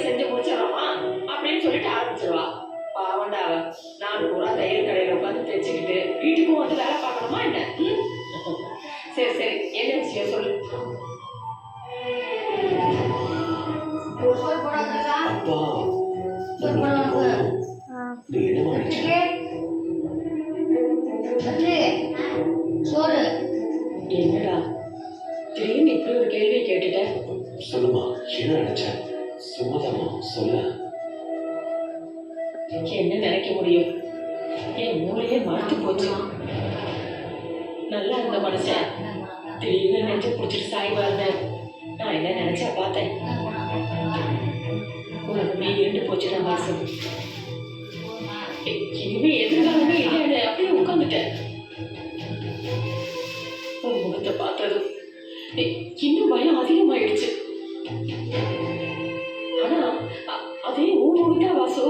செஞ்சு முடிச்சிடறோமா அப்படின்னு சொல்லிட்டு ஆரம்பிச்சிருவா. பாவண்டா அவ. நான் பூரா தையல் கடையில உட்காந்து தைச்சுக்கிட்டு வீட்டுக்கும் வந்து வேலை பார்க்கணுமா என்ன? சரி சரி, என்ன விஷயம் சொல்லு. அப்பா நீ என்ன சோறு என்னடா திடீர்னு இப்படி ஒரு கேள்வி கேட்டுட்ட? சொல்லுமா, என்ன நினைச்சேன்? சும்மாதாமா சொல்ல. என்ன நினைக்க முடியும்? என் மூளையே மறந்து போச்சு. நல்லா இருந்த மனுஷன் திடீர்னு நெஞ்சு பிடிச்சிட்டு சாய்வாருங்க. நான் என்ன நினைச்சா பார்த்தேன். உலகமே இருண்டு போச்சுடா வாசு. இனிமே எதிர்காலமே இல்லைன்னு அப்படியே உட்காந்துட்டேன். உன் முகத்தை பார்த்ததும் இன்னும் பயம் அதிகமாயிடுச்சு. ஆனா அதே உன் முகத்தா வாசு